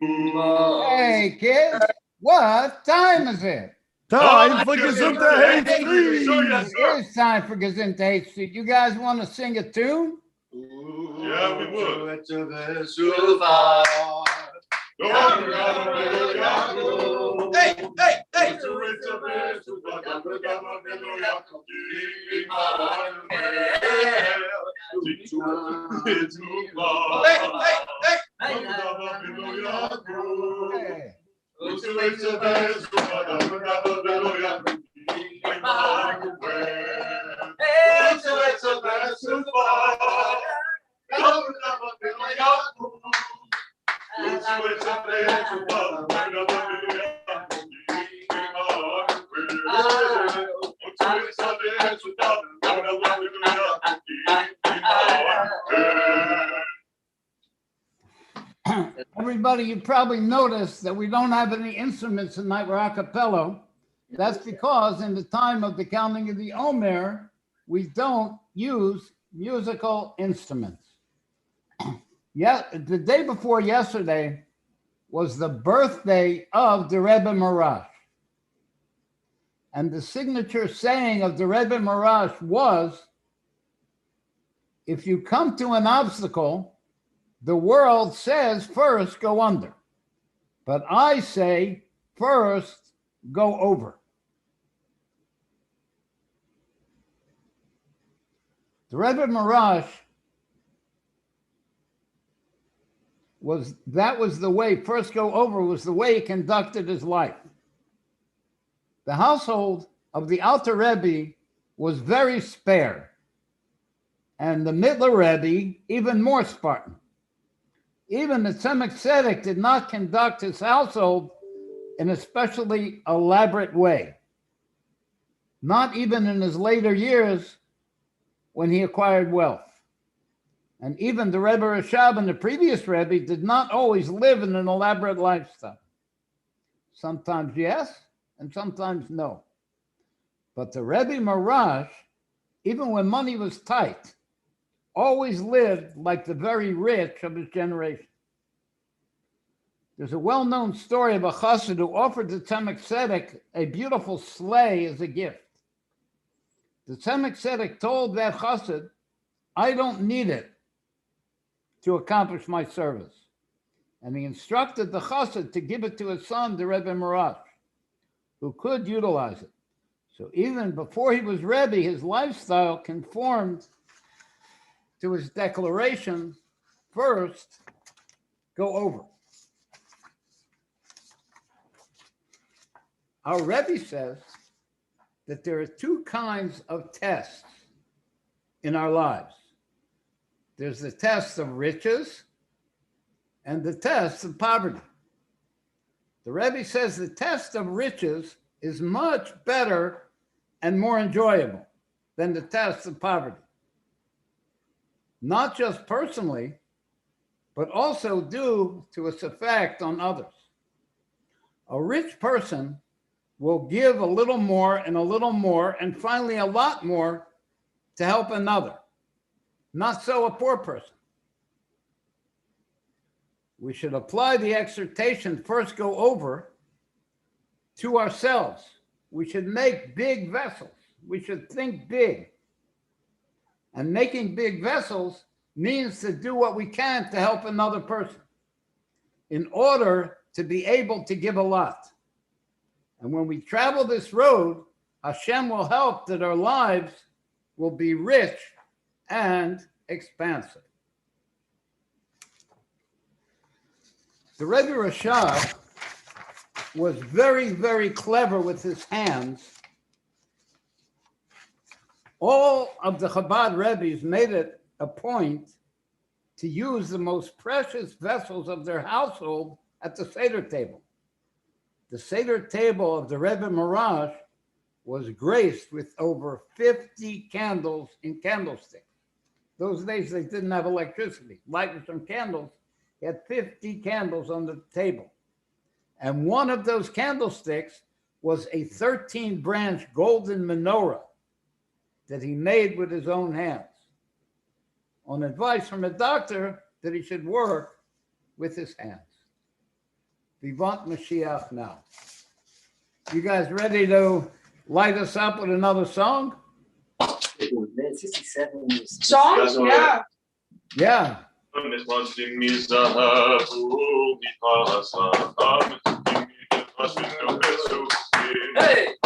Hey, kids, what time is it? Time for Gezintahait Street. It is time for Gezintahait Street. You guys want to sing a tune? Yeah, we would. Hey, hey, hey. Everybody, you probably noticed that we don't have any instruments tonight. We're a cappella. That's because in the time of the counting of the Omer, we don't use musical instruments. Yeah, the day before yesterday was the birthday of the Rebbe Marash. And the signature saying of the Rebbe Marash was, if you come to an obstacle, the world says first go under, but I say first go over. The Rebbe Marash was the way, first go over was the way he conducted his life. The household of the Alter Rebbe was very spare, and the Mittler Rebbe even more Spartan. Even the Tzemach Tzedek did not conduct his household in a especially elaborate way. Not even in his later years when he acquired wealth. And even the Rebbe Rashab and the previous Rebbe did not always live in an elaborate lifestyle. Sometimes yes, and sometimes no. But the Rebbe Marash, even when money was tight, always lived like the very rich of his generation. There's a well-known story of a chassid who offered the Tzemach Tzedek a beautiful sleigh as a gift. The Tzemach Tzedek told that chassid, I don't need it to accomplish my service. And he instructed the chassid to give it to his son, the Rebbe Marash, who could utilize it. So even before he was Rebbe, his lifestyle conformed to his declaration, first, go over. Our Rebbe says that there are two kinds of tests in our lives. There's the test of riches and the test of poverty. The Rebbe says the test of riches is much better and more enjoyable than the test of poverty. Not just personally, but also due to its effect on others. A rich person will give a little more and finally a lot more to help another. Not so a poor person. We should apply the exhortation, first go over, to ourselves. We should make big vessels. We should think big. And making big vessels means to do what we can to help another person in order to be able to give a lot. And when we travel this road, Hashem will help that our lives will be rich and expansive. The Rebbe Rashab was very, very clever with his hands. All of the Chabad Rebbes made it a point to use the most precious vessels of their household at the Seder table. The Seder table of the Rebbe Marash was graced with over 50 candles in candlesticks. Those days they didn't have electricity. Lighting some candles, he had 50 candles on the table. And one of those candlesticks was a 13-branch golden menorah that he made with his own hands, on advice from a doctor that he should work with his hands. Vivant Mashiach now. You guys ready to light us up with another song? Man, 67 is Song? Yeah. Yeah. Hey.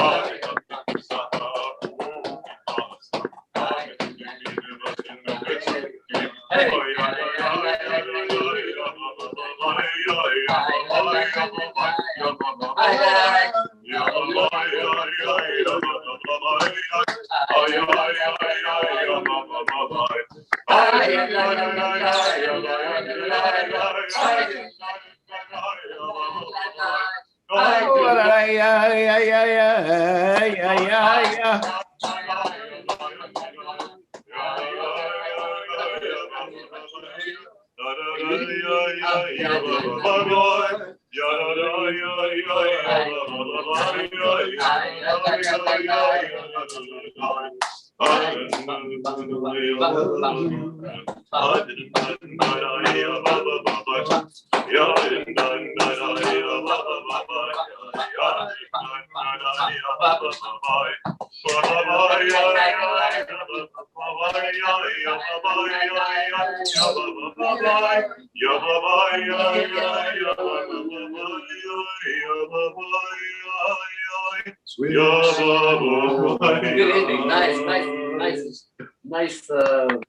Good evening. Nice.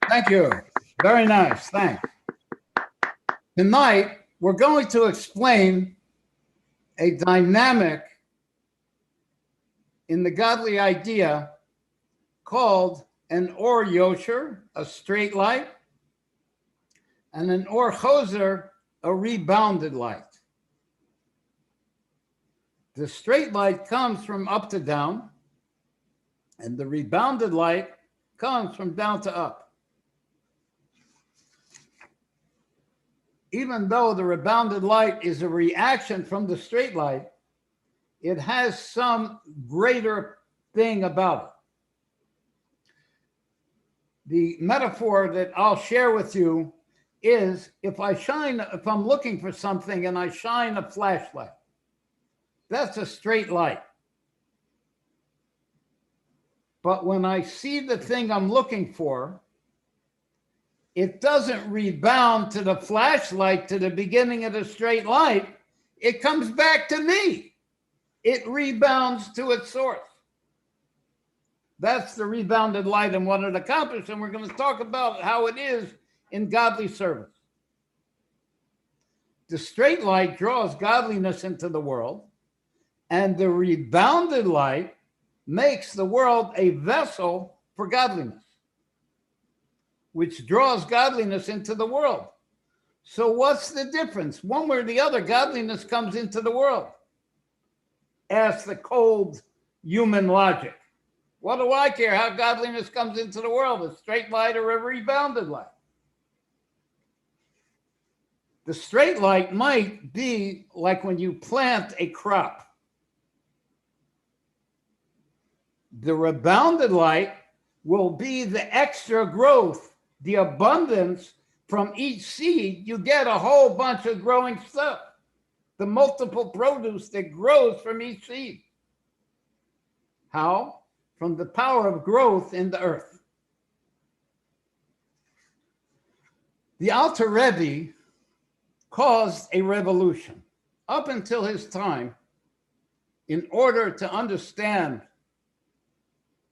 Thank you. Very nice. Thanks. Tonight, we're going to explain a dynamic in the godly idea called an or yosher, a straight light, and an or choser, a rebounded light. The straight light comes from up to down, and the rebounded light comes from down to up. Even though the rebounded light is a reaction from the straight light, it has some greater thing about it. The metaphor that I'll share with you is if I'm looking for something and I shine a flashlight, that's a straight light. But when I see the thing I'm looking for, it doesn't rebound to the flashlight to the beginning of the straight light. It comes back to me. It rebounds to its source. That's the rebounded light and what it accomplishes. And we're going to talk about how it is in godly service. The straight light draws godliness into the world, and the rebounded light makes the world a vessel for godliness, which draws godliness into the world. So what's the difference? One way or the other, godliness comes into the world. Ask the cold human logic. What do I care how godliness comes into the world, a straight light or a rebounded light? The straight light might be like when you plant a crop. The rebounded light will be the extra growth, the abundance from each seed. You get a whole bunch of growing stuff, the multiple produce that grows from each seed. How? From the power of growth in the earth. The Alter Rebbe caused a revolution. Up until his time, in order to understand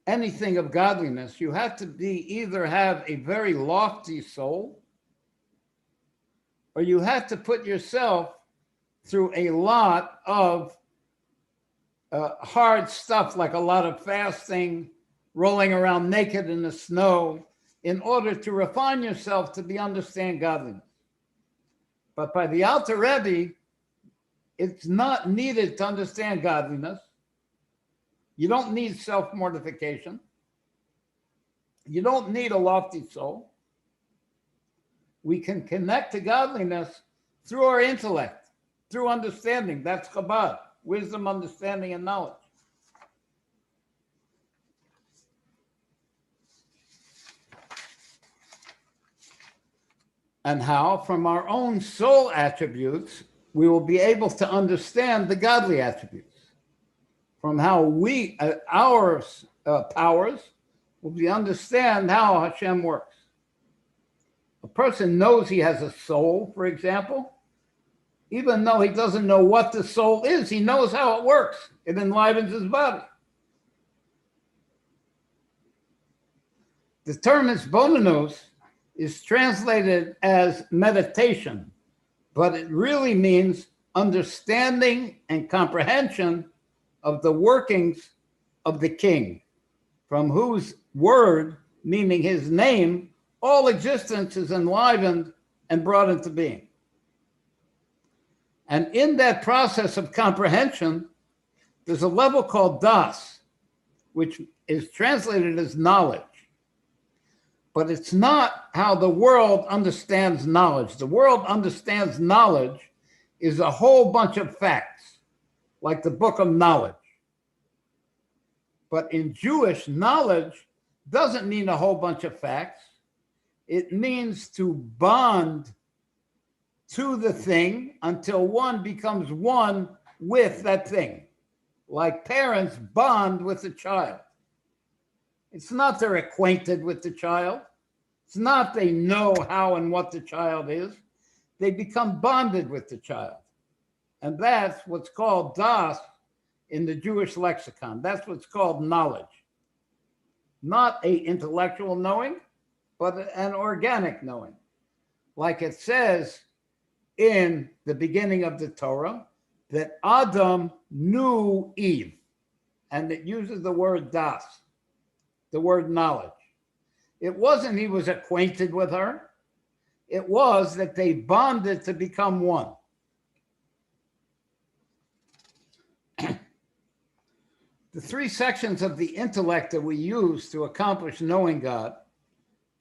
anything of godliness, you had to either have a very lofty soul, or you had to put yourself through a lot of hard stuff, like a lot of fasting, rolling around naked in the snow, in order to refine yourself to understand godliness. But by the Alter Rebbe, it's not needed to understand godliness. You don't need self-mortification. You don't need a lofty soul. We can connect to godliness through our intellect, through understanding. That's Chabad, wisdom, understanding, and knowledge. And how? From our own soul attributes, we will be able to understand the godly attributes. From how we, our powers, will be understand how Hashem works. A person knows he has a soul, for example, even though he doesn't know what the soul is, he knows how it works. It enlivens his body. The term isboninus is translated as meditation, but it really means understanding and comprehension of the workings of the king, from whose word, meaning his name, all existence is enlivened and brought into being. And in that process of comprehension, there's a level called das, which is translated as knowledge. But it's not how the world understands knowledge. The world understands knowledge is a whole bunch of facts, like the book of knowledge. But in Jewish, knowledge doesn't mean a whole bunch of facts. It means to bond to the thing until one becomes one with that thing. Like parents bond with the child. It's not they're acquainted with the child. It's not they know how and what the child is. They become bonded with the child. And that's what's called das in the Jewish lexicon. That's what's called knowledge. Not an intellectual knowing, but an organic knowing. Like it says in the beginning of the Torah, that Adam knew Eve. And it uses the word das, the word knowledge. It wasn't he was acquainted with her. It was that they bonded to become one. The three sections of the intellect that we use to accomplish knowing God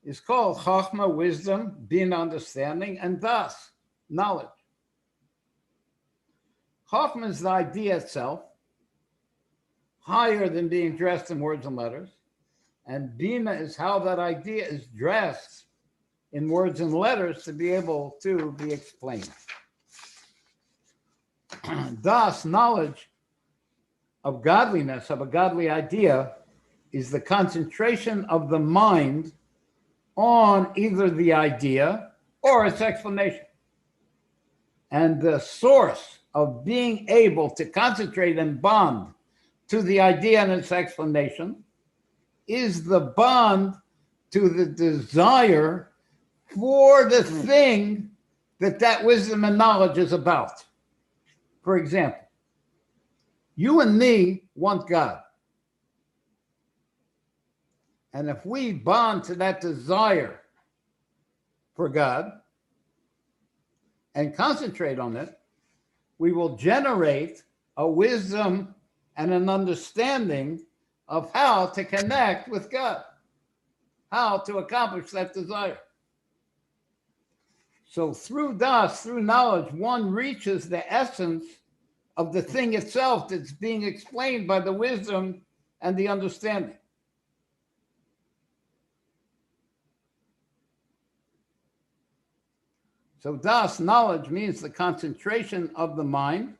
is called Chachma, wisdom, Bina, understanding, and Das, knowledge. Chachma is the idea itself, higher than being dressed in words and letters. And Bina is how that idea is dressed in words and letters to be able to be explained. Das, knowledge of godliness, of a godly idea, is the concentration of the mind on either the idea or its explanation. And the source of being able to concentrate and bond to the idea and its explanation is the bond to the desire for the thing that wisdom and knowledge is about. For example, you and me want God. And if we bond to that desire for God and concentrate on it, we will generate a wisdom and an understanding of how to connect with God, how to accomplish that desire. So through das, through knowledge, one reaches the essence of the thing itself that's being explained by the wisdom and the understanding. So das, knowledge, means the concentration of the mind.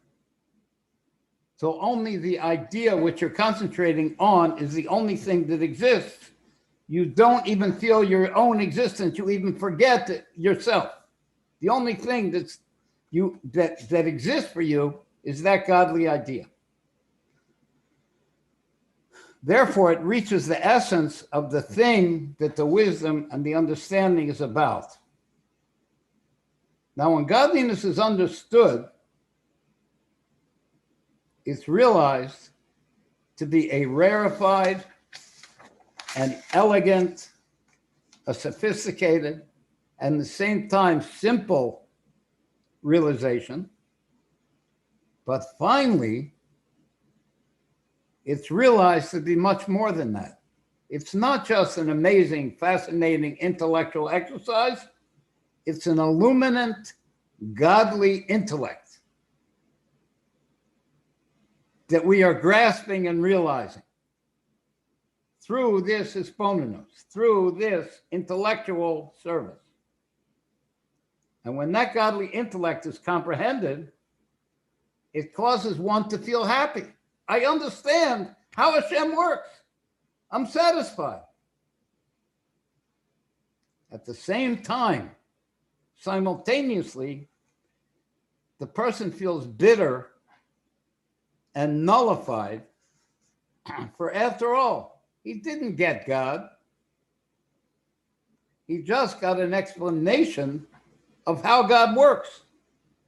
So only the idea which you're concentrating on is the only thing that exists. You don't even feel your own existence. You even forget yourself. The only thing that exists for you is that godly idea. Therefore, it reaches the essence of the thing that the wisdom and the understanding is about. Now, when godliness is understood, it's realized to be a rarefied, an elegant, a sophisticated, and at the same time simple realization. But finally, it's realized to be much more than that. It's not just an amazing, fascinating intellectual exercise. It's an illuminant, godly intellect that we are grasping and realizing through this hisbonenus, through this intellectual service. And when that godly intellect is comprehended, it causes one to feel happy. I understand how Hashem works. I'm satisfied. At the same time, simultaneously, the person feels bitter and nullified, for after all, he didn't get God. He just got an explanation of how God works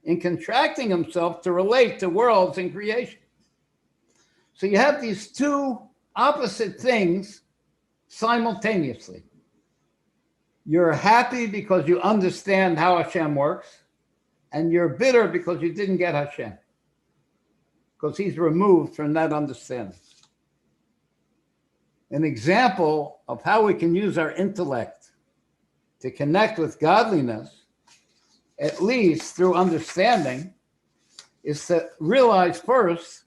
in contracting himself to relate to worlds and creation. So you have these two opposite things simultaneously. You're happy because you understand how Hashem works, and you're bitter because you didn't get Hashem, because he's removed from that understanding. An example of how we can use our intellect to connect with godliness, at least through understanding, is to realize first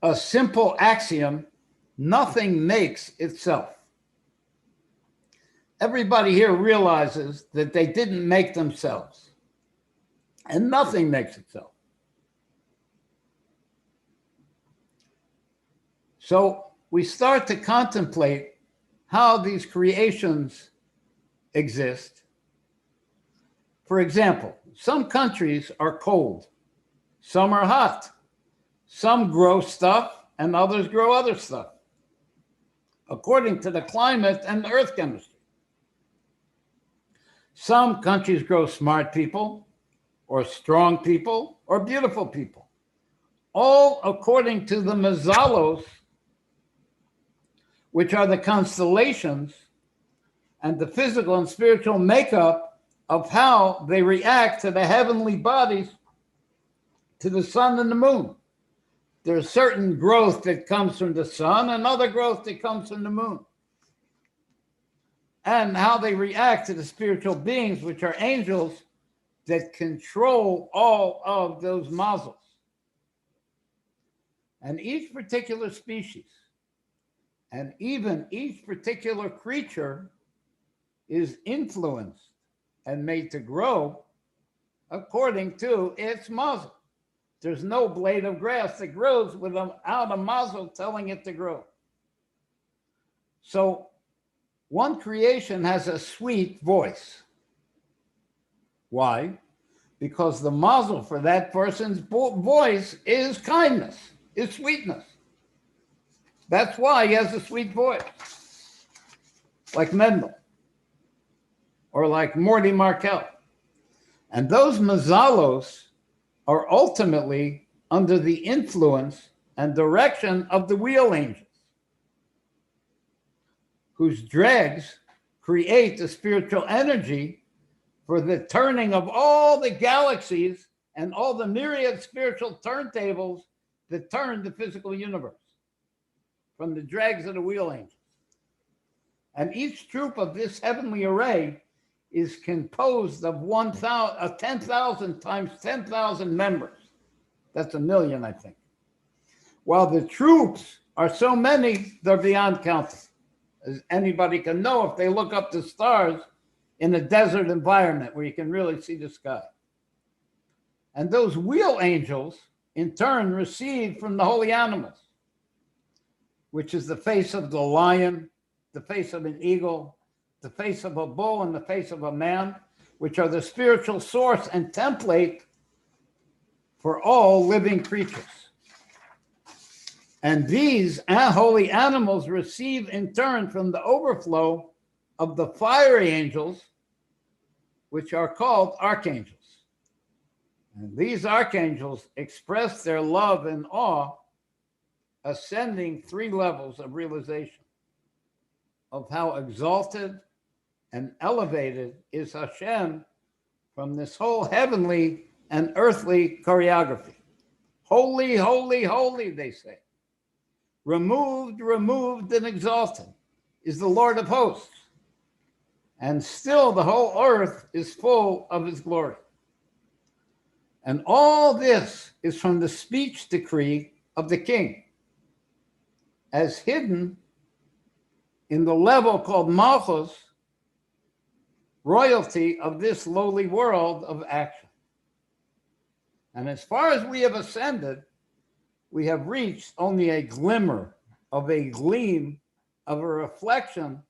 a simple axiom: nothing makes itself. Everybody here realizes that they didn't make themselves, and nothing makes itself. So we start to contemplate how these creations exist. For example, some countries are cold, some are hot, some grow stuff and others grow other stuff, according to the climate and the earth chemistry. Some countries grow smart people, or strong people, or beautiful people, all according to the mazalos, which are the constellations and the physical and spiritual makeup of how they react to the heavenly bodies, to the sun and the moon. There's certain growth that comes from the sun and other growth that comes from the moon. And how they react to the spiritual beings, which are angels that control all of those mazals. And each particular species, and even each particular creature, is influenced and made to grow according to its mazel. There's no blade of grass that grows without a mazel telling it to grow. So one creation has a sweet voice. Why? Because the mazel for that person's voice is kindness, is sweetness. That's why he has a sweet voice, like Mendel or like Morty Markel. And those mazalos are ultimately under the influence and direction of the wheel angels, whose dregs create the spiritual energy for the turning of all the galaxies and all the myriad spiritual turntables that turn the physical universe from the dregs of the wheel angels. And each troop of this heavenly array is composed of 10,000 times 10,000 members. That's 1,000,000, I think. While the troops are so many, they're beyond counting, as anybody can know if they look up the stars in a desert environment where you can really see the sky. And those wheel angels, in turn, receive from the holy animals, which is the face of the lion, the face of an eagle, the face of a bull, and the face of a man, which are the spiritual source and template for all living creatures. And these holy animals receive in turn from the overflow of the fiery angels, which are called archangels. And these archangels express their love and awe, ascending 3 levels of realization of how exalted and elevated is Hashem from this whole heavenly and earthly choreography. Holy, holy, holy, they say. Removed, removed, and exalted is the Lord of hosts. And still the whole earth is full of his glory. And all this is from the speech decree of the king, as hidden in the level called Malchus, royalty of this lowly world of action. And as far as we have ascended, we have reached only a glimmer of a gleam of a reflection,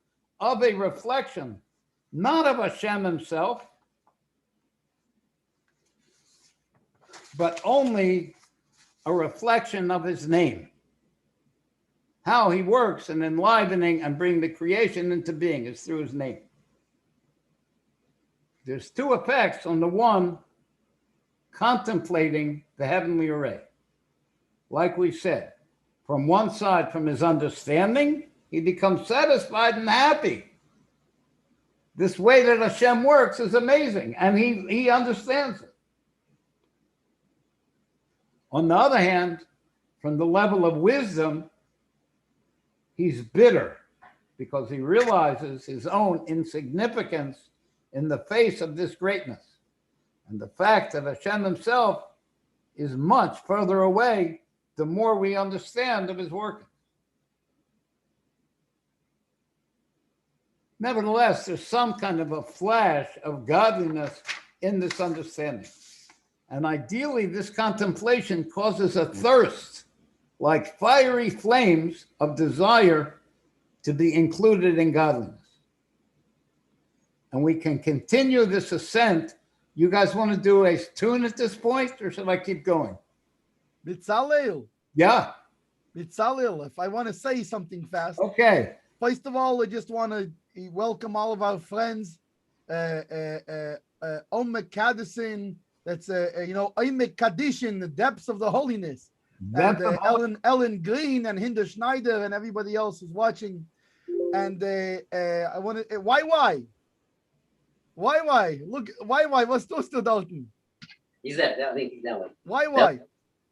not of Hashem himself, but only a reflection of his name. How he works in enlivening and bringing the creation into being is through his name. There's two effects on the one contemplating the heavenly array. Like we said, from one side, from his understanding, he becomes satisfied and happy. This way that Hashem works is amazing, and he understands it. On the other hand, from the level of wisdom, he's bitter because he realizes his own insignificance in the face of this greatness. And the fact that Hashem himself is much further away, the more we understand of his working. Nevertheless, there's some kind of a flash of godliness in this understanding. And ideally, this contemplation causes a thirst, like fiery flames of desire to be included in godliness. And we can continue this ascent. You guys want to do a tune at this point, or should I keep going? Mitzalel. Yeah. Mitzalel, if I want to say something fast. Okay. First of all, I just want to welcome all of our friends. Omek Kaddisin, that's, Omek Kaddishin, the depths of the holiness. And Ellen Green and Hinder Schneider and everybody else who's watching. And I want to, why? Look, why? What's those two Dalton? He's that. I think he's that way. Why?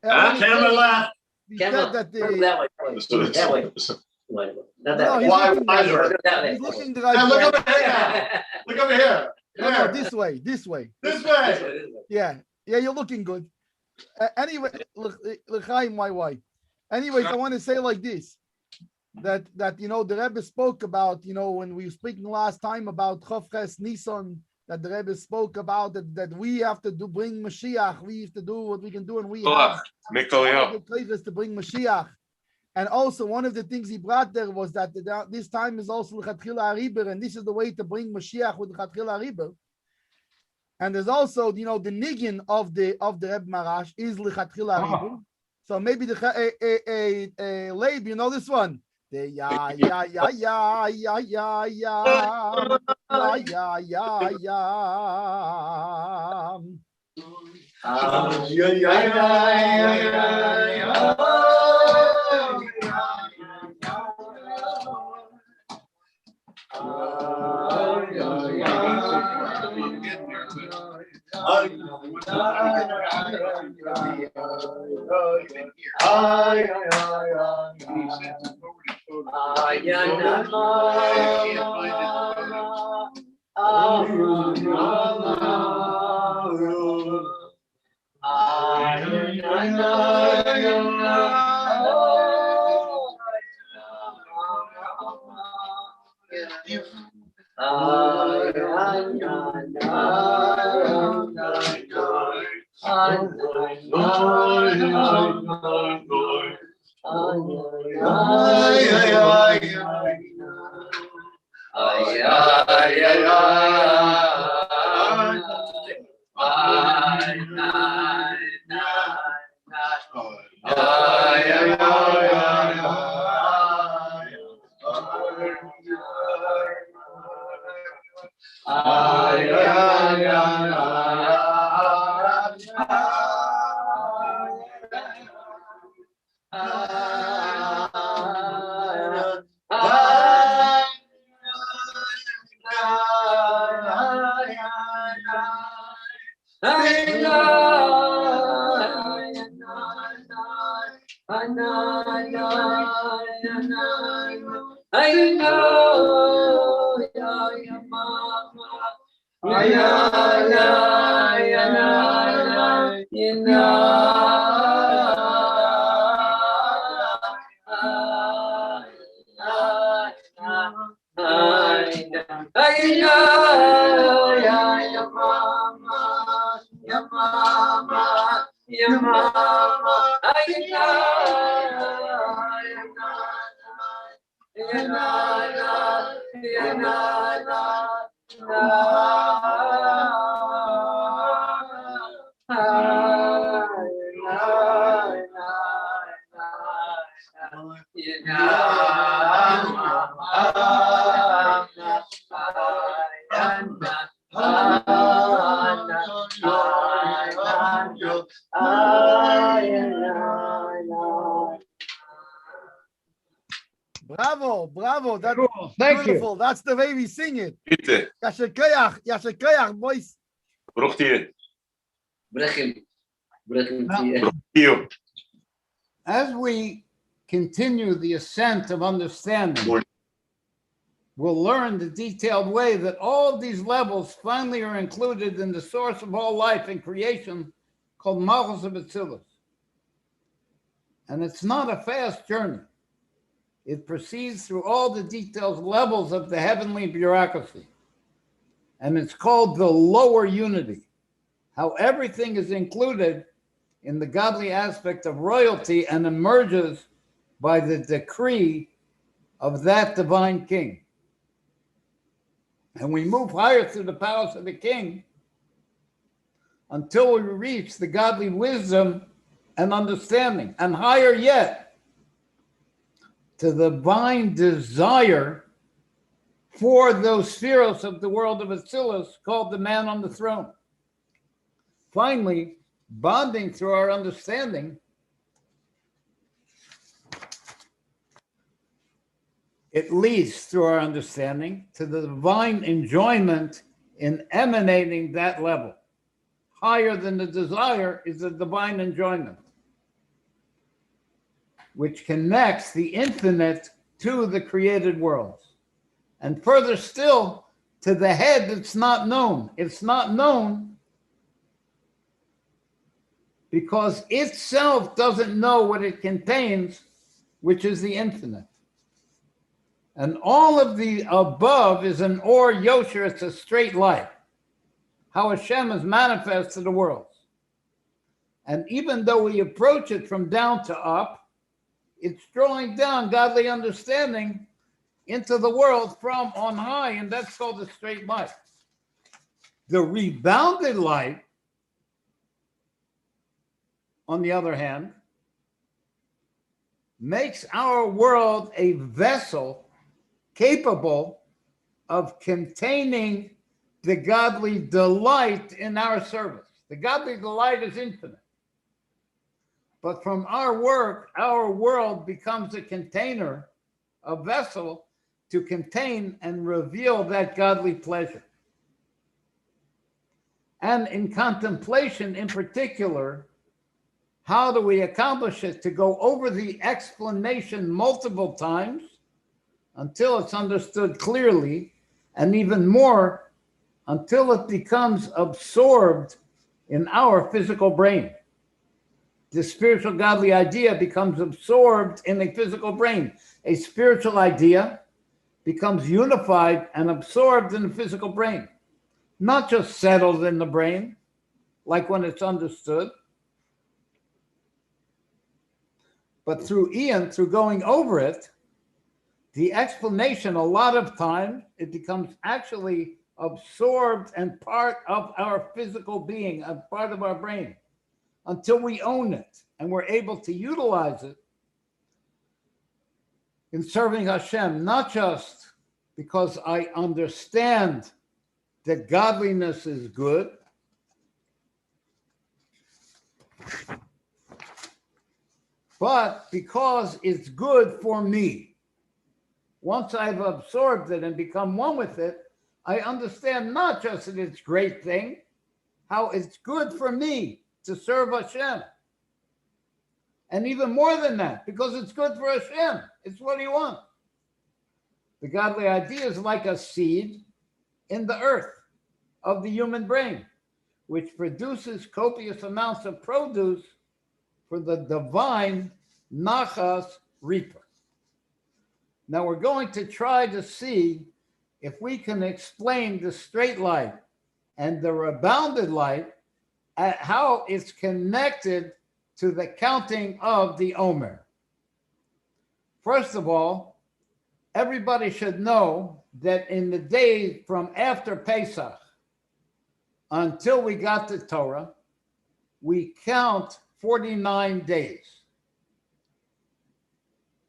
Camera left. He said that that way. That way. Not that No, way. he's Why? looking Why? that way. He's looking the Hey, right look way. over here. Look over here. No, Here. this way. This way. Yeah, you're looking good. Anyway, l'chaim, why? Anyways, I want to say like this, that the Rebbe spoke about, when we were speaking last time about Chavches Nisan, that the Rebbe spoke about that we have to bring Mashiach, we have to do what we can do, and we have the places to bring Mashiach. And also one of the things he brought there was that this time is also L'Chatchila Ariber, and this is the way to bring Mashiach with L'Chatchila Ariber. And there's also, the niggin of the Rebbe Marash is L'Chatchila Ariber. So maybe the Leib, you know this one. The ya Bravo, bravo. That's Cool. Thank beautiful. That's the way we sing it. Bitte. Yasher koyach, boys. Bruch dir. Brechem. Brechem Now- zie je. Bruch dir. As we continue the ascent of understanding, we'll learn the detailed way that all of these levels finally are included in the source of all life and creation called Malchus of Atzilus. And it's not a fast journey. It proceeds through all the detailed levels of the heavenly bureaucracy. And it's called the lower unity, how everything is included in the godly aspect of royalty and emerges by the decree of that divine king. And we move higher through the palace of the king until we reach the godly wisdom and understanding, and higher yet to the divine desire for those spheros of the world of Atzilus called the man on the throne. Finally, bonding through our understanding, it leads through our understanding to the divine enjoyment in emanating that level. Higher than the desire is the divine enjoyment, which connects the infinite to the created worlds. And further still, to the head that's not known. It's not known because itself doesn't know what it contains, which is the infinite. And all of the above is an or yosher, it's a straight line, how Hashem is manifest to the worlds. And even though we approach it from down to up, it's drawing down godly understanding into the world from on high, and that's called the straight light. The rebounded light, on the other hand, makes our world a vessel capable of containing the godly delight in our service. The godly delight is infinite. But from our work, our world becomes a container, a vessel to contain and reveal that godly pleasure. And in contemplation in particular, how do we accomplish it? To go over the explanation multiple times until it's understood clearly, and even more until it becomes absorbed in our physical brain. The spiritual godly idea becomes absorbed in a physical brain. A spiritual idea becomes unified and absorbed in the physical brain, not just settled in the brain, like when it's understood, but through Ian, through going over it, the explanation, a lot of times, it becomes actually absorbed and part of our physical being, a part of our brain, until we own it and we're able to utilize it in serving Hashem, not just because I understand that godliness is good, but because it's good for me. Once I've absorbed it and become one with it, I understand not just that it's a great thing, how it's good for me to serve Hashem. And even more than that, because it's good for Hashem. It's what he wants. The godly idea is like a seed in the earth of the human brain, which produces copious amounts of produce for the divine Nachas reaper. Now we're going to try to see if we can explain the straight light and the rebounded light how it's connected to the counting of the Omer. First of all, everybody should know that in the days from after Pesach until we got the Torah, we count 49 days.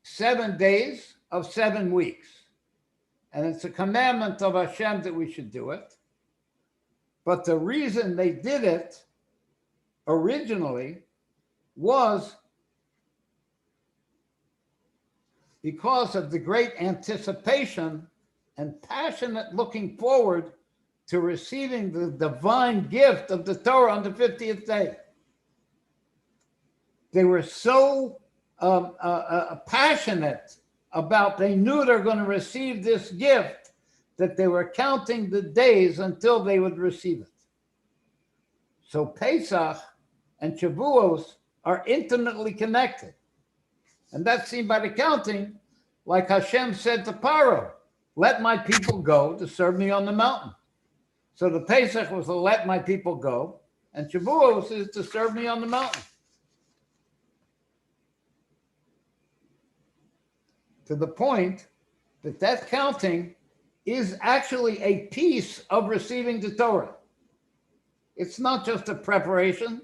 7 days of 7 weeks. And it's a commandment of Hashem that we should do it. But the reason they did it originally was because of the great anticipation and passionate looking forward to receiving the divine gift of the Torah on the 50th day. They were so passionate about, they knew they were going to receive this gift, that they were counting the days until they would receive it. So Pesach and Shavuos are intimately connected. And that's seen by the counting, like Hashem said to Paro, let my people go to serve me on the mountain. So the Pesach was to let my people go, and Shavuos is to serve me on the mountain. To the point that that counting is actually a piece of receiving the Torah. It's not just a preparation,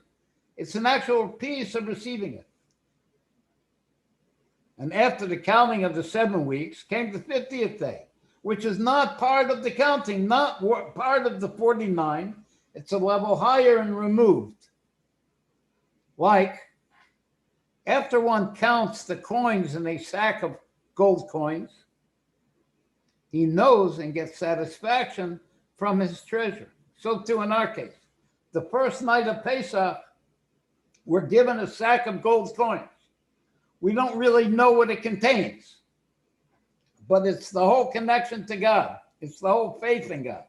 it's an actual piece of receiving it. And after the counting of the 7 weeks came the 50th day, which is not part of the counting, not part of the 49. It's a level higher and removed. Like, after one counts the coins in a sack of gold coins, he knows and gets satisfaction from his treasure. So too in our case. The first night of Pesach, we're given a sack of gold coins. We don't really know what it contains, but it's the whole connection to God. It's the whole faith in God.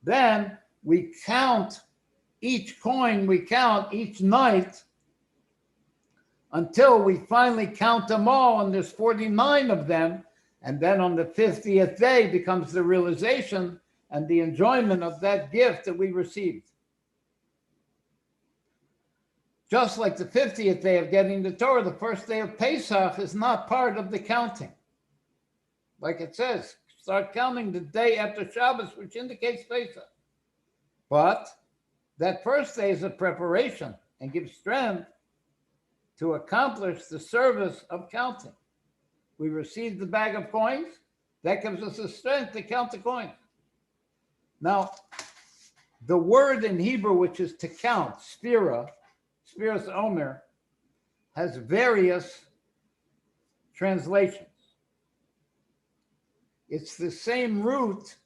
Then we count each coin, we count each night until we finally count them all, and there's 49 of them. And then on the 50th day becomes the realization and the enjoyment of that gift that we received. Just like the 50th day of getting the Torah, the first day of Pesach is not part of the counting. Like it says, start counting the day after Shabbos, which indicates Pesach. But that first day is a preparation and gives strength to accomplish the service of counting. We received the bag of coins, that gives us the strength to count the coins. Now, the word in Hebrew, which is to count, Sphira Omer, has various translations. It's the same root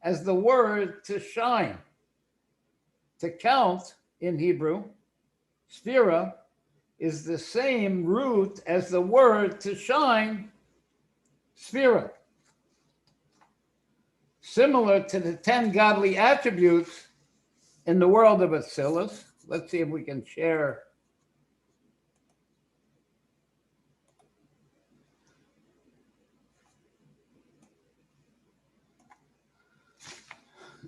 as the word to shine. To count in Hebrew, Sphira, is the same root as the word to shine, Sphira. Similar to the 10 godly attributes in the world of Atzilus. Let's see if we can share.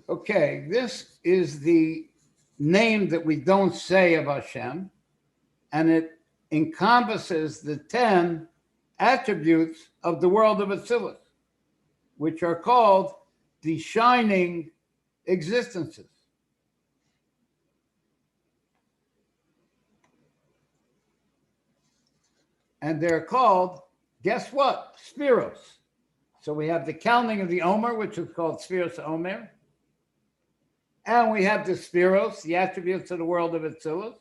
Okay, this is the name that we don't say of Hashem, and it encompasses the 10 attributes of the world of Atzilus, which are called the shining existences. And they're called, guess what? Spheros. So we have the counting of the Omer, which is called Spheros Omer. And we have the Spheros, the attributes of the world of Atzilus,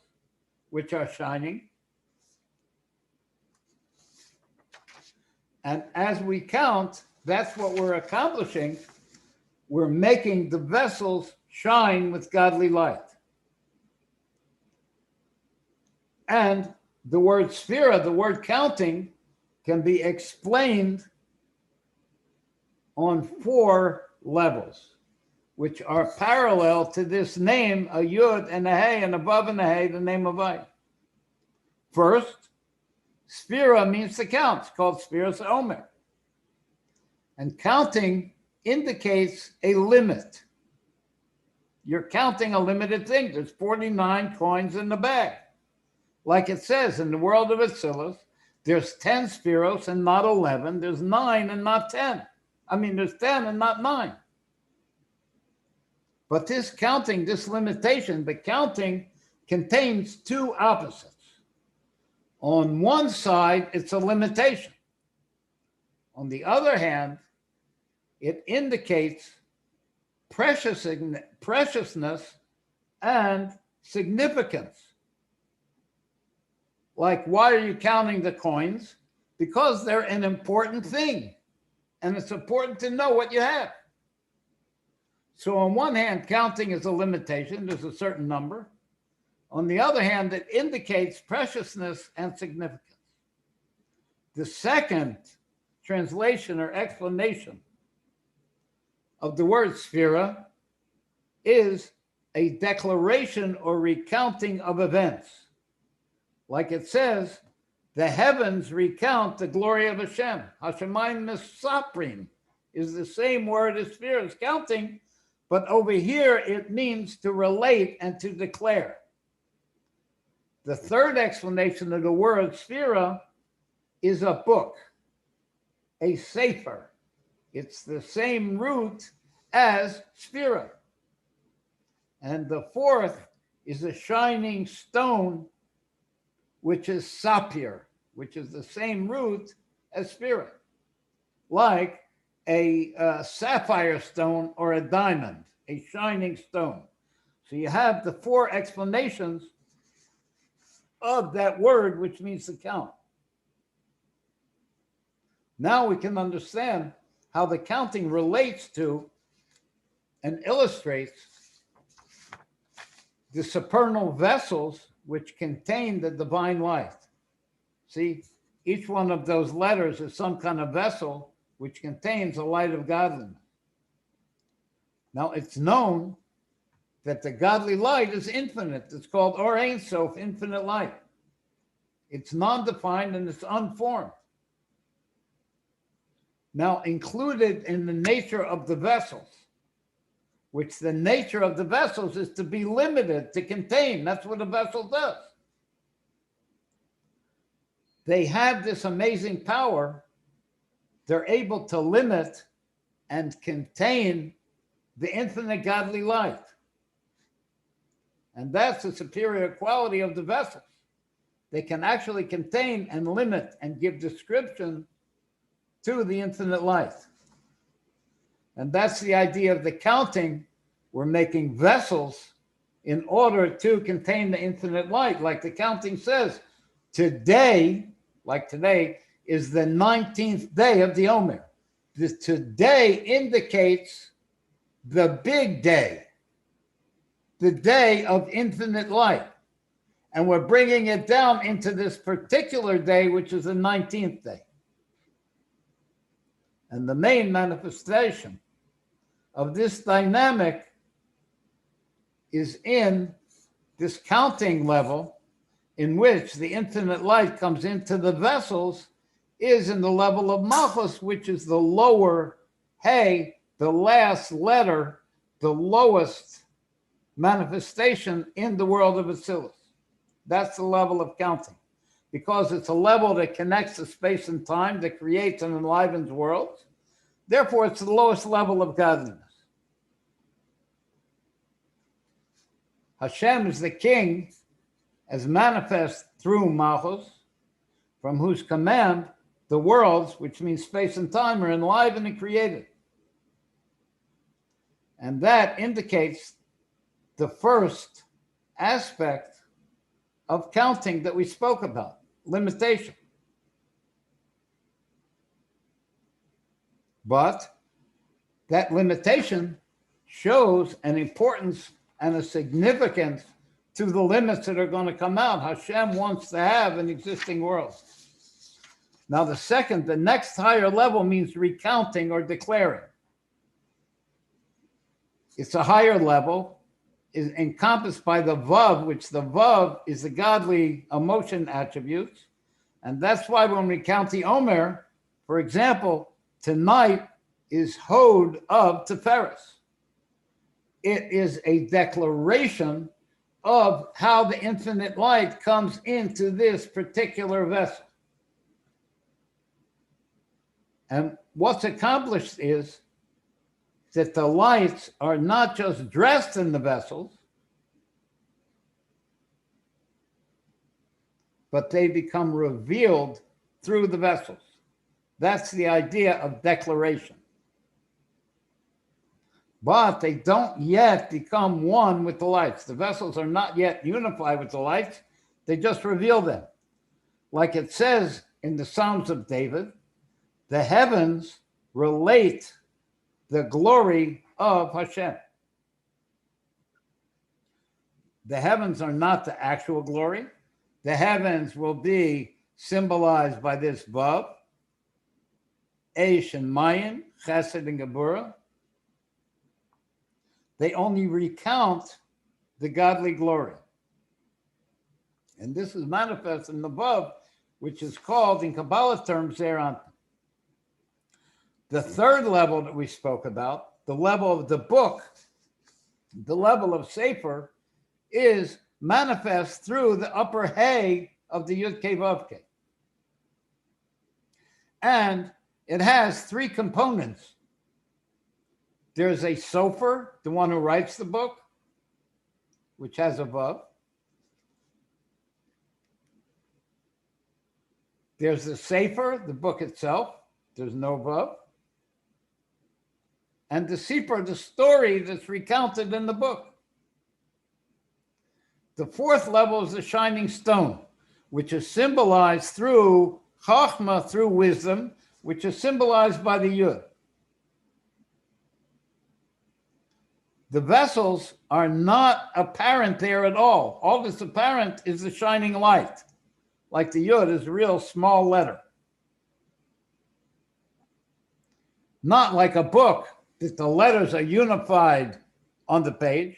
which are shining. And as we count, that's what we're accomplishing. We're making the vessels shine with godly light. And the word sphera, the word counting, can be explained on 4 levels, which are parallel to this name, a yud and a hey, and above and a hey, the name of I. First, sphera means to count. It's called Spheros Omer. And counting indicates a limit. You're counting a limited thing. There's 49 coins in the bag. Like it says in the world of Atzilus, there's 10 spheros and not 11. There's 9 and not 10. I mean, there's 10 and not 9. But this counting, this limitation, the counting contains two opposites. On one side, it's a limitation. On the other hand, it indicates preciousness and significance. Like, why are you counting the coins? Because they're an important thing. And it's important to know what you have. So on one hand, counting is a limitation. There's a certain number. On the other hand, it indicates preciousness and significance. The second translation or explanation of the word sphera is a declaration or recounting of events. Like it says, the heavens recount the glory of Hashem. Hashemayim misaprim is the same word as sphera, is counting, but over here it means to relate and to declare. The third explanation of the word sphera is a book, a sefer. It's the same root as sphera. And the fourth is a shining stone, which is sapphire, which is the same root as sphera, like a sapphire stone or a diamond, a shining stone. So you have the four explanations of that word, which means to count. Now we can understand how the counting relates to and illustrates the supernal vessels which contain the divine light. See, each one of those letters is some kind of vessel which contains a light of godliness. Now it's known that the godly light is infinite. It's called Or Ein Sof, infinite light. It's non-defined and it's unformed. Now included in the nature of the vessels, which the nature of the vessels is to be limited, to contain. That's what a vessel does. They have this amazing power. They're able to limit and contain the infinite godly light. And that's the superior quality of the vessels. They can actually contain and limit and give description to the infinite light. And that's the idea of the counting. We're making vessels in order to contain the infinite light. Like the counting says, today, like today, is the 19th day of the Omer. This today indicates the big day, the day of infinite light. And we're bringing it down into this particular day, which is the 19th day. And the main manifestation of this dynamic is in this counting level in which the infinite light comes into the vessels, is in the level of Malchus, which is the lower Hey, the last letter, the lowest manifestation in the world of Atzilus. That's the level of counting, because it's a level that connects to space and time, that creates and enlivens worlds. Therefore, it's the lowest level of godliness. Hashem is the king as manifest through Malchus, from whose command the worlds, which means space and time, are enlivened and created. And that indicates the first aspect of counting that we spoke about, limitation. But that limitation shows an importance and a significance to the limits that are going to come out. Hashem wants to have an existing world. Now the next higher level means recounting or declaring. It's a higher level, is encompassed by the Vav, which the Vav is the godly emotion attributes. And that's why when we count the Omer, for example, tonight is Hod of Tiferes. it is a declaration of how the infinite light comes into this particular vessel. And what's accomplished is that the lights are not just dressed in the vessels, but they become revealed through the vessels. That's the idea of declaration. But they don't yet become one with the lights. The vessels are not yet unified with the lights. They just reveal them. Like it says in the Psalms of David, the heavens relate the glory of Hashem. The heavens are not the actual glory. The heavens will be symbolized by this Vav, Eish and Mayim, Chesed and Geburah. They only recount the godly glory. And this is manifest in the Vav, which is called, in Kabbalah terms, Zeran. The third level that we spoke about, the level of the book, the level of Sefer, is manifest through the upper hay of the Yud Kei Vav Kei. And it has three components. There's a Sofer, the one who writes the book, which has a Vav. There's the Sefer, the book itself. There's no Vav. And the Sipur, the story that's recounted in the book. The fourth level is the shining stone, which is symbolized through Chachma, through wisdom, which is symbolized by the Yud. The vessels are not apparent there at all. All that's apparent is the shining light. Like the Yud is a real small letter. Not like a book, that the letters are unified on the page.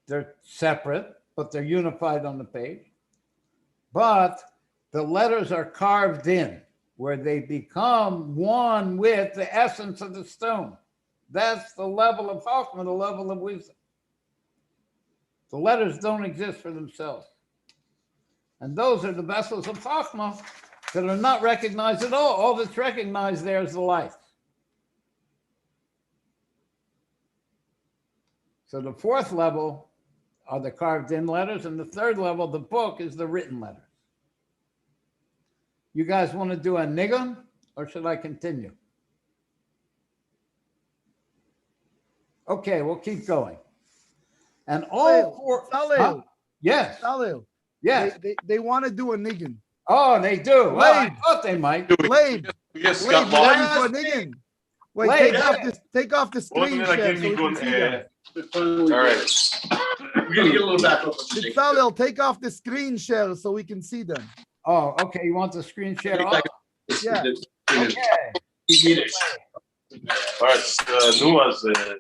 They're separate, but they're unified on the page. But the letters are carved in, where they become one with the essence of the stone. That's the level of Chachma, the level of wisdom. The letters don't exist for themselves. And those are the vessels of Chachma that are not recognized at all. All that's recognized there is the light. So the fourth level are the carved in letters, and the third level, the book, is the written letters. You guys want to do a nigun, or should I continue? Okay, we'll keep going. And all four. Huh? Yes. Salil, Yes. they want to do a niggin. Oh, they do. Well, I thought they might. Leib, Yes, Leib, Scott. you ready for a niggin? Wait, Leib, take off the screen share so we can see them. All right. We're gonna get a little back up. Salil, take off the screen share so we can see them. Oh, okay. You want the screen share off? Yeah. Okay. All right, Numa said,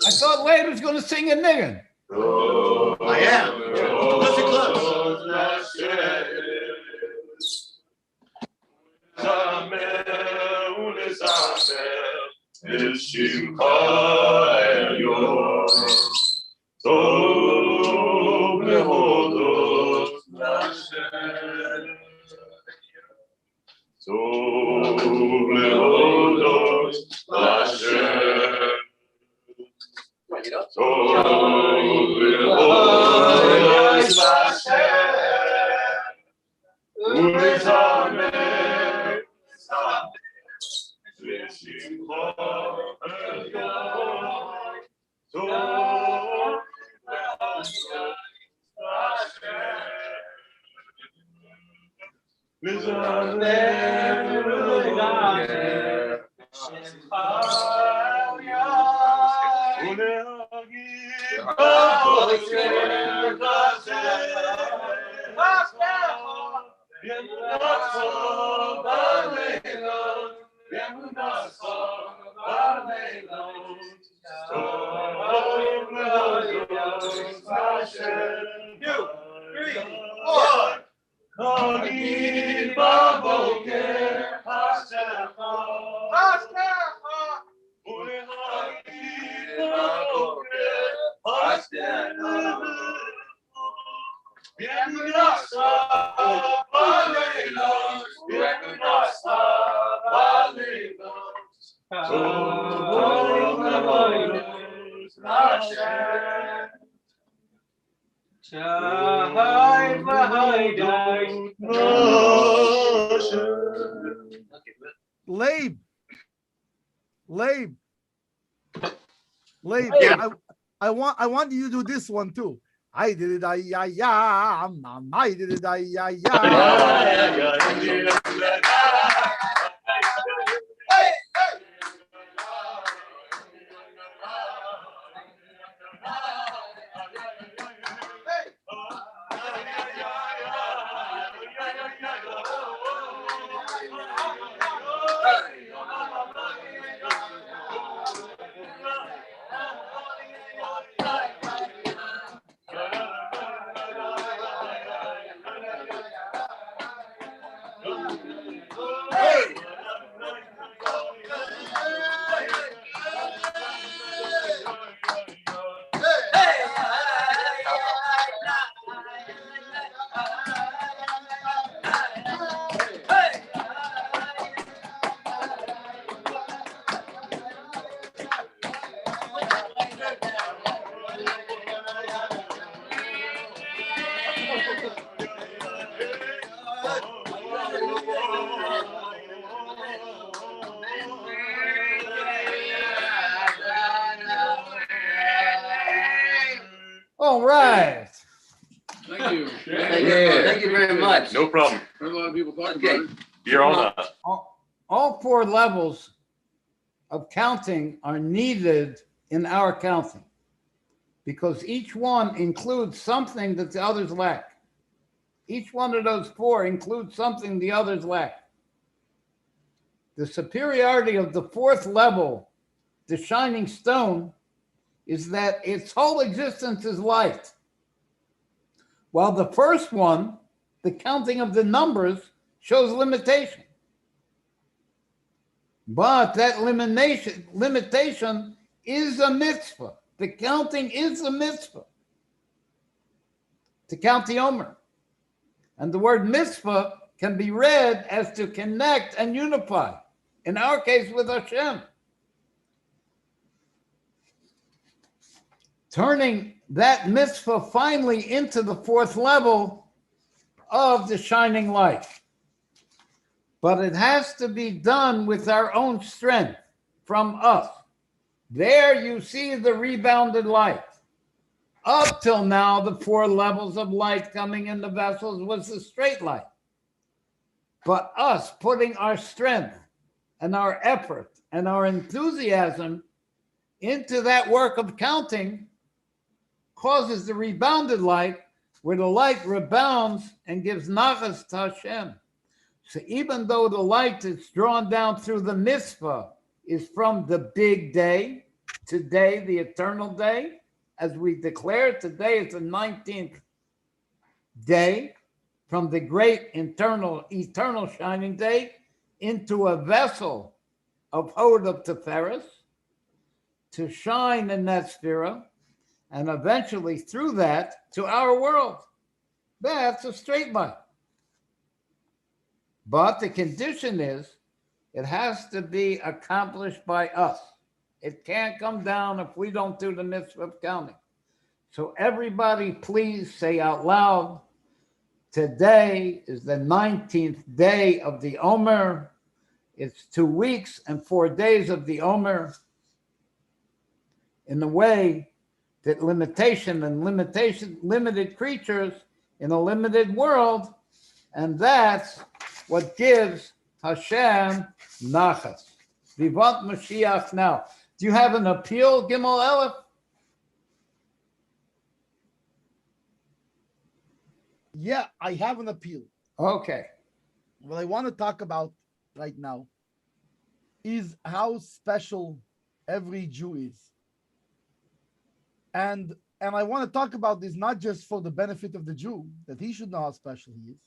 I thought Leib was going to sing a niggin. I am. Listen close. Labe, Labe, Labe. Yeah. I want you to do this one too. I did it, I did it, All right. Thank you. Thank you very much. No problem. A lot of people talk Okay. about it. You're on that. All four levels of counting are needed in our counting because each one includes something that the others lack. Each one of those four includes something the others lack. The superiority of the fourth level, the shining stone, is that its whole existence is light. While the first one, the counting of the numbers, shows limitation. But that limitation is a mitzvah. The counting is a mitzvah. To count the Omer. And the word mitzvah can be read as to connect and unify. In our case, with Hashem. Turning that mitzvah finally into the fourth level of the shining light. But it has to be done with our own strength from us. There you see the rebounded light. Up till now, the four levels of light coming in the vessels was the straight light. But us putting our strength and our effort and our enthusiasm into that work of counting causes the rebounded light, where the light rebounds and gives nachas to Hashem. So even though the light that's drawn down through the mitzvah is from the big day, today, the eternal day, as we declare, today is the 19th day, from the great eternal shining day into a vessel of Hod of Tiferes to shine in that sphere, and eventually through that to our world. That's a straight line. But the condition is it has to be accomplished by us. It can't come down if we don't do the mitzvah of counting. So everybody please say out loud, today is the 19th day of the Omer. It's 2 weeks and 4 days of the Omer. In the way that limited creatures in a limited world, and that's what gives Hashem nachas. Vivat Mashiach now. Do you have an appeal, Gimel Aleph? Yeah, I have an appeal. Okay. What I want to talk about right now is how special every Jew is. And I want to talk about this not just for the benefit of the Jew, that he should know how special he is,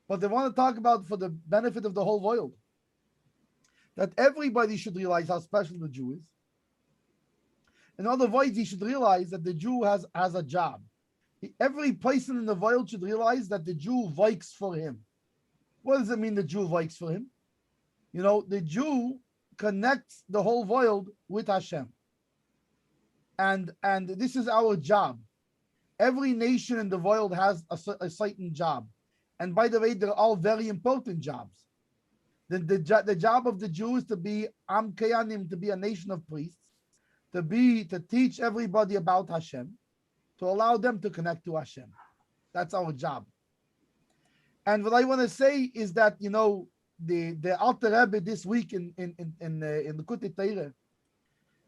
but I want to talk about for the benefit of the whole world, that everybody should realize how special the Jew is. In other words, he should realize that the Jew has a job. Every person in the world should realize that the Jew works for him. What does it mean the Jew works for him? You know, the Jew connects the whole world with Hashem. and this is our job. Every nation in the world has a certain job, and by the way, they're all very important jobs. The job of the Jew is to be Am Keyanim, to be a nation of priests, to teach everybody about Hashem, to allow them to connect to Hashem. That's our job. And what I want to say is that, you know, the Alter Rebbe this week in the Kutei Torah,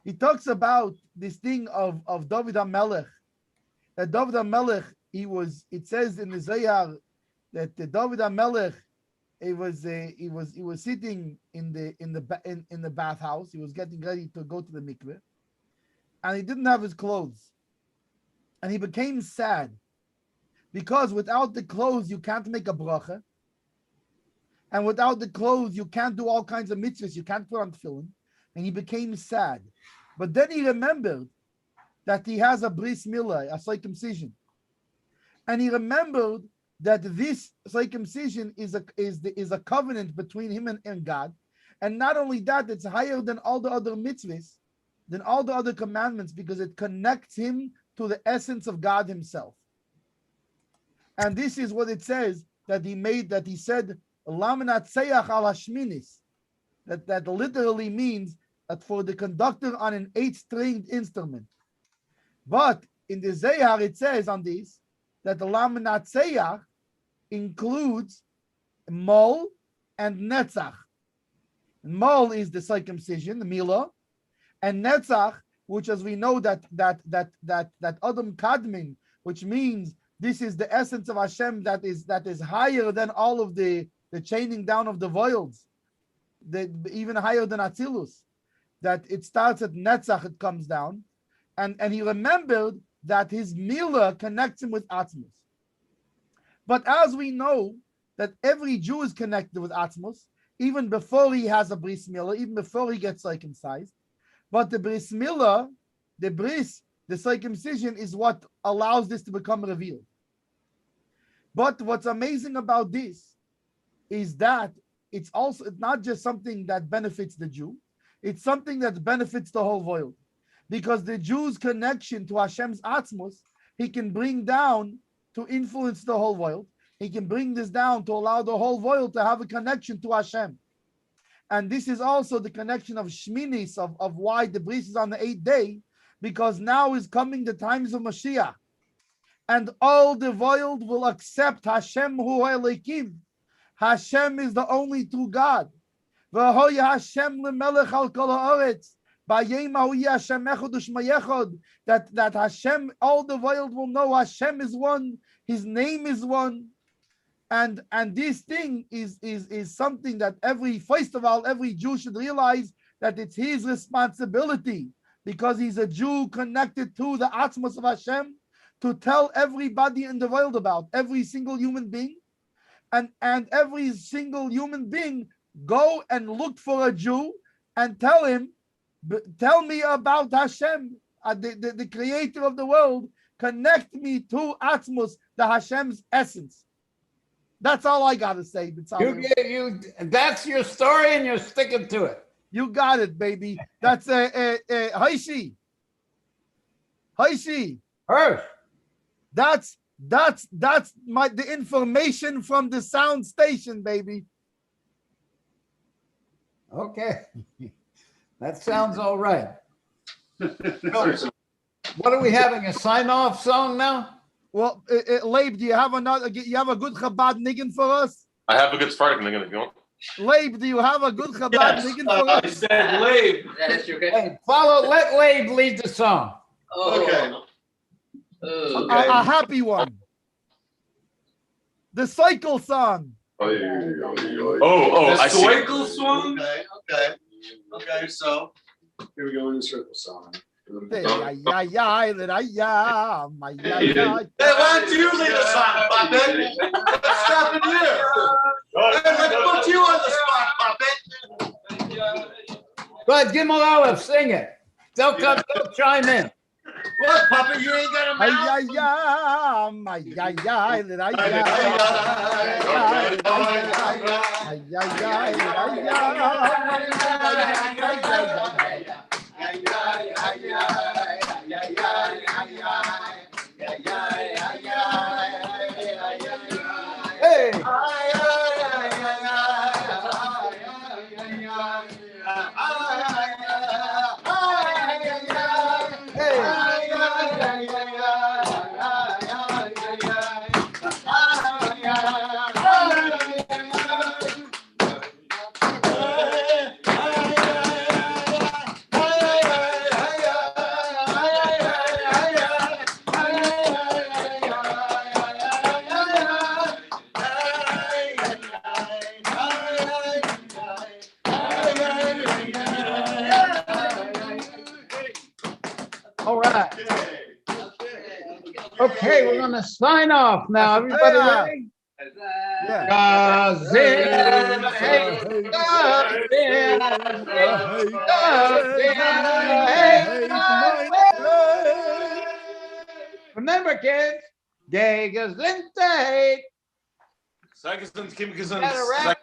he talks about this thing of David HaMelech. That David HaMelech, it says in the Zohar that the David HaMelech, he was sitting in the bathhouse. He was getting ready to go to the mikveh, and he didn't have his clothes, and he became sad because without the clothes you can't make a bracha, and without the clothes you can't do all kinds of mitzvahs. You can't put on tefillin, and he became sad. But then he remembered that he has a bris milah, a circumcision, and he remembered that this circumcision is a covenant between him and God, and not only that, it's higher than all the other mitzvahs, than all the other commandments, because it connects him to the essence of God Himself. And this is what it says that he said, "Laminatseach al hashminis," that literally means that for the conductor on an 8-stringed instrument. But in the Zohar it says on this that the Laminatseach includes mol and netzach. Mol is the circumcision, the milah, and netzach, which, as we know, that Adam Kadmin, which means this is the essence of Hashem that is higher than all of the chaining down of the worlds, even higher than Atzilus. That it starts at netzach, it comes down, and he remembered that his milah connects him with Atzmus. But as we know that every Jew is connected with Atzmus, even before he has a bris milah, even before he gets circumcised. But the bris milah, the circumcision, is what allows this to become revealed. But what's amazing about this is that it's not just something that benefits the Jew, it's something that benefits the whole world. Because the Jew's connection to Hashem's Atzmus, he can bring down to influence the whole world. He can bring this down to allow the whole world to have a connection to Hashem. And this is also the connection of Shminis, of why the bris is on the 8th day, because now is coming the times of Mashiach. And all the world will accept Hashem hu Elokim. Hashem is the only true God. V'hoya Hashem lemelech al kol haaretz. That Hashem, all the world will know Hashem is one, His name is one, and this thing is something that first of all, every Jew should realize that it's his responsibility, because he's a Jew connected to the Atzmos of Hashem, to tell everybody in the world about, every single human being, and every single human being go and look for a Jew and tell him, tell me about Hashem, the creator of the world. Connect me to Atzmos, the Hashem's essence. That's all I got to say. That's your story, and you're sticking to it. You got it, baby. That's Haishi. Hirsch. That's the information from the sound station, baby. Okay. That sounds all right. So, what are we having, a sign-off song now? Well, Leib, do you have a good Chabad niggin for us? I have a good Sephardic niggin if you want. Leib, do you have a good Chabad niggin for us? I said Leib. That's okay. Hey, let Leib lead the song. Okay. A happy one. The cycle song. Oh, I see. Cycle song? Okay, so here we go in the circle song. Hey, why don't you lead the song, Puppet? What's happening here? Let's put you on the spot, Puppet. Go ahead, Gimel Aleph, sing it. They'll chime in. What, Puppet? You ain't got a mouth? right. Okay, we're gonna sign off now. Everybody ready? Yeah. Gezintahait, Gezintahait. Remember, kids, Gezintahait. Sei gesund, Kim Gotta wrap gesund.